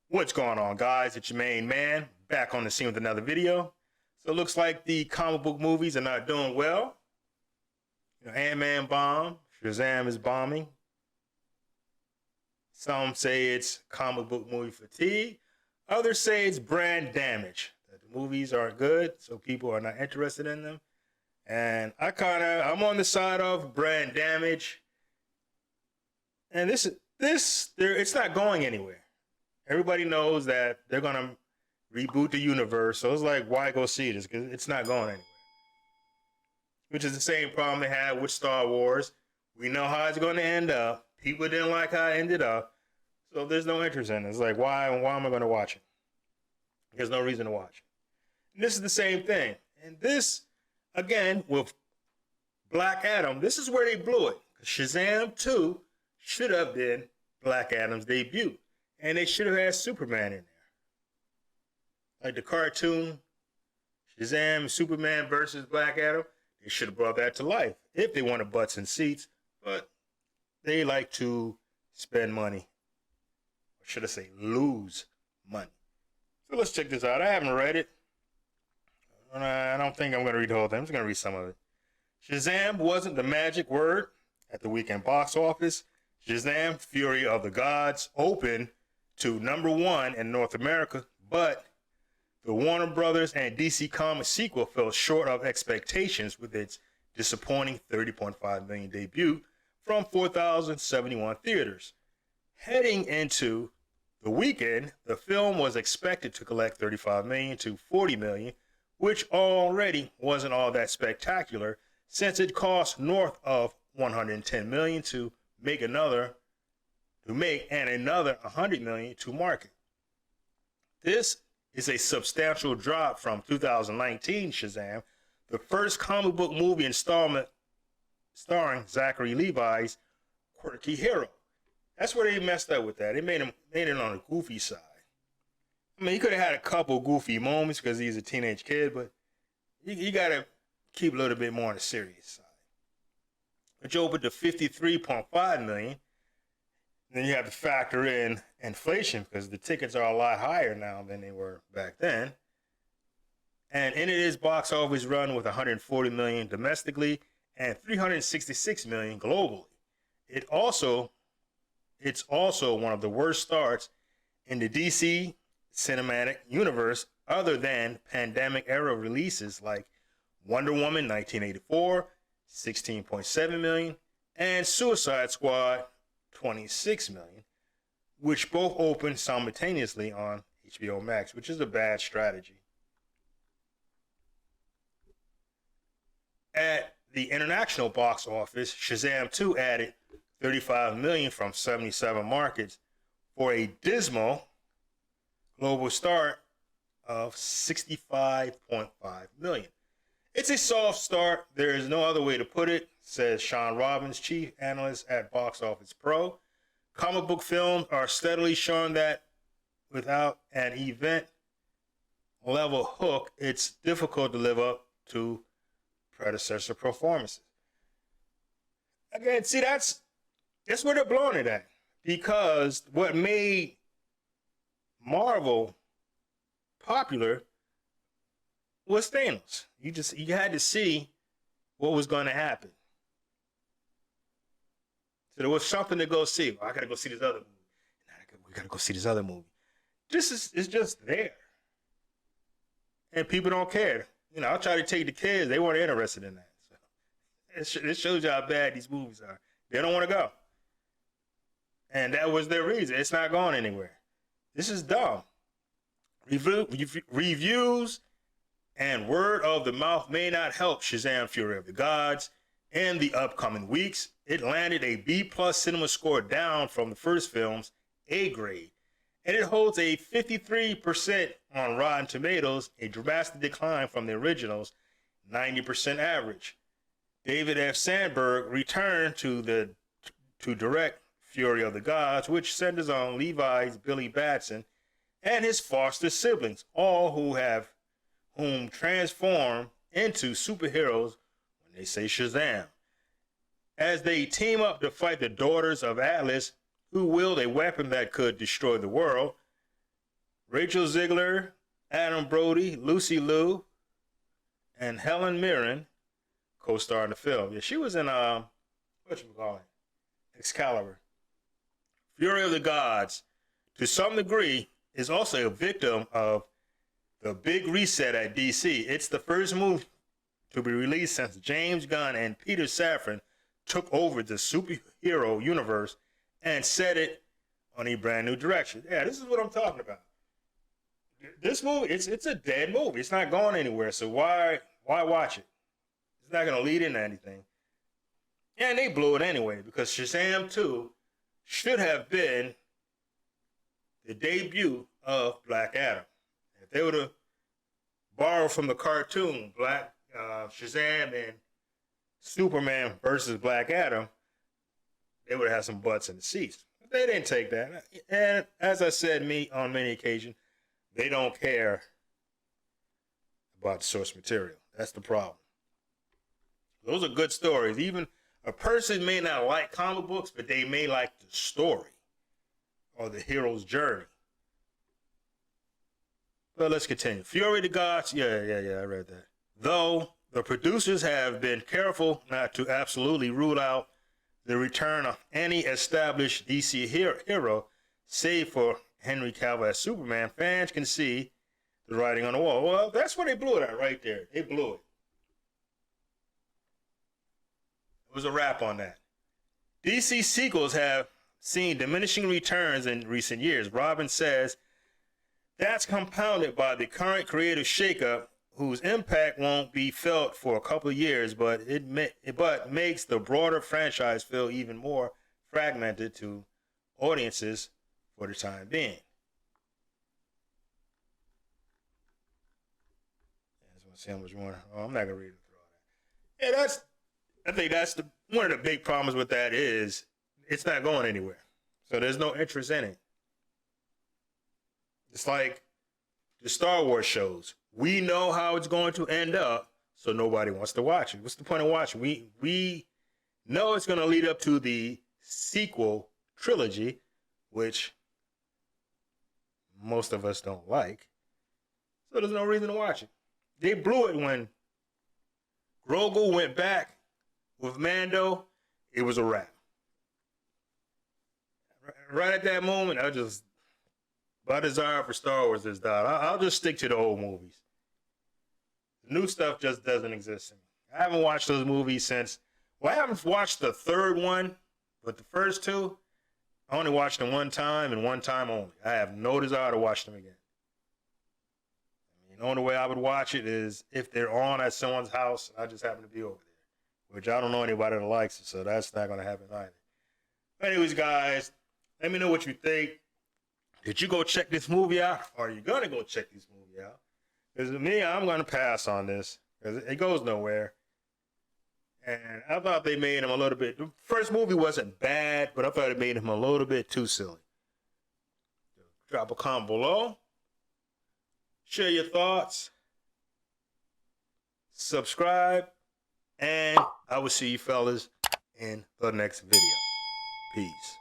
What's going on, guys? It's your main man back on the scene with another video. So it looks like the comic book movies are not doing well. Ant-Man bombed, Shazam is bombing. Some say it's comic book movie fatigue. Others say it's brand damage. That the movies aren't good, so people are not interested in them. And I'm on the side of brand damage. And it's not going anywhere. Everybody knows that they're gonna reboot the universe, so it's like, why go see this? Because it's not going anywhere. Which is the same problem they had with Star Wars. We know how it's going to end up. People didn't like how it ended up, so there's no interest in it. It's like, why am I going to watch it? There's no reason to watch it. And this is the same thing. And this, again, with Black Adam, this is where they blew it. Shazam 2 should have been Black Adam's debut. And they should have had Superman in there. Like the cartoon, Shazam, Superman versus Black Adam, they should have brought that to life if they wanted butts and seats. But they like to spend money. Or should I say lose money. So let's check this out. I haven't read it. I don't think I'm going to read the whole thing. I'm just going to read some of it. Shazam wasn't the magic word at the weekend box office. Shazam, Fury of the Gods, opened to #1 in North America, but the Warner Brothers and DC Comics sequel fell short of expectations with its disappointing $30.5 million debut from 4,071 theaters. Heading into the weekend, the film was expected to collect $35 million to $40 million, which already wasn't all that spectacular since it cost north of $110 million to make and another $100 million to market. This is a substantial drop from 2019 Shazam, the first comic book movie installment starring Zachary Levi's quirky hero. That's where they messed up with that. They made it on the goofy side. I mean, he could have had a couple goofy moments because he's a teenage kid, but you got to keep a little bit more on the serious side. Which opened to $53.5 million. Then you have to factor in inflation because the tickets are a lot higher now than they were back then. And in it is box office run with $140 million domestically and $366 million globally. It's also one of the worst starts in the DC cinematic universe other than pandemic era releases like Wonder Woman 1984, $16.7 million, and Suicide Squad, $26 million, which both opened simultaneously on HBO Max, which is a bad strategy. At the international box office, Shazam 2 added $35 million from 77 markets for a dismal global start of $65.5 million. It's a soft start. There is no other way to put it, says Sean Robbins, chief analyst at Box Office Pro. Comic book films are steadily showing that without an event level hook, it's difficult to live up to predecessor performances. Again, see, that's where they're blowing it at. Because what made Marvel popular was Thanos. You had to see what was going to happen. So there was something to go see. Well, I got to go see this other movie. We got to go see this other movie. It's just there. And people don't care. I try to take the kids. They weren't interested in that. So it shows you how bad these movies are. They don't want to go. And that was their reason. It's not going anywhere. This is dumb. Reviews and word of the mouth may not help Shazam Fury of the Gods in the upcoming weeks. It landed a B+ cinema score down from the first film's A grade. And it holds a 53% on Rotten Tomatoes, a dramatic decline from the original's 90% average. David F. Sandberg returned to direct Fury of the Gods, which centers on Levi's Billy Batson and his foster siblings, all whom transform into superheroes when they say Shazam. As they team up to fight the daughters of Atlas, who wield a weapon that could destroy the world, Rachel Ziegler, Adam Brody, Lucy Liu, and Helen Mirren co-starred in the film. Yeah, she was in whatchamacallit, Excalibur. Fury of the Gods, to some degree, is also a victim of the big reset at DC. It's the first movie to be released since James Gunn and Peter Safran took over the superhero universe and set it on a brand new direction. Yeah, this is what I'm talking about. This movie, it's a dead movie. It's not going anywhere. So why watch it? It's not going to lead into anything. And they blew it anyway, because Shazam 2 should have been the debut of Black Adam. If they would have borrowed from the cartoon Shazam and Superman versus Black Adam, they would have had some butts in the seats. But they didn't take that. And as I said on many occasions, they don't care about the source material. That's the problem. Those are good stories. Even a person may not like comic books, but they may like the story or the hero's journey. But let's continue. Fury of the Gods. Yeah, I read that. Though the producers have been careful not to absolutely rule out the return of any established DC hero, save for Henry Cavill as Superman, fans can see the writing on the wall. Well, that's where they blew it at right there. They blew it. It was a wrap on that. DC sequels have seen diminishing returns in recent years. Robin says that's compounded by the current creative shakeup, whose impact won't be felt for a couple of years, but makes the broader franchise feel even more fragmented to audiences for the time being. I just want to see how much more. Oh, I'm not gonna read it through all that. Yeah, I think that's one of the big problems with that is it's not going anywhere. So there's no interest in it. It's like the Star Wars shows. We know how it's going to end up, so nobody wants to watch it. What's the point of watching? We know it's going to lead up to the sequel trilogy, which most of us don't like. So there's no reason to watch it. They blew it when Grogu went back with Mando. It was a wrap. Right at that moment, my desire for Star Wars is died. I'll just stick to the old movies. The new stuff just doesn't exist in me. I haven't watched those movies since, I haven't watched the third one, but the first two, I only watched them one time and one time only. I have no desire to watch them again. I mean, the only way I would watch it is if they're on at someone's house and I just happen to be over there, which I don't know anybody that likes it, so that's not going to happen either. But anyways, guys, let me know what you think. Did you go check this movie out? Or are you going to go check this movie out? Because me, I'm going to pass on this because it goes nowhere. And I thought they made him a little bit. The first movie wasn't bad, but I thought it made him a little bit too silly. Drop a comment below. Share your thoughts. Subscribe. And I will see you fellas in the next video. Peace.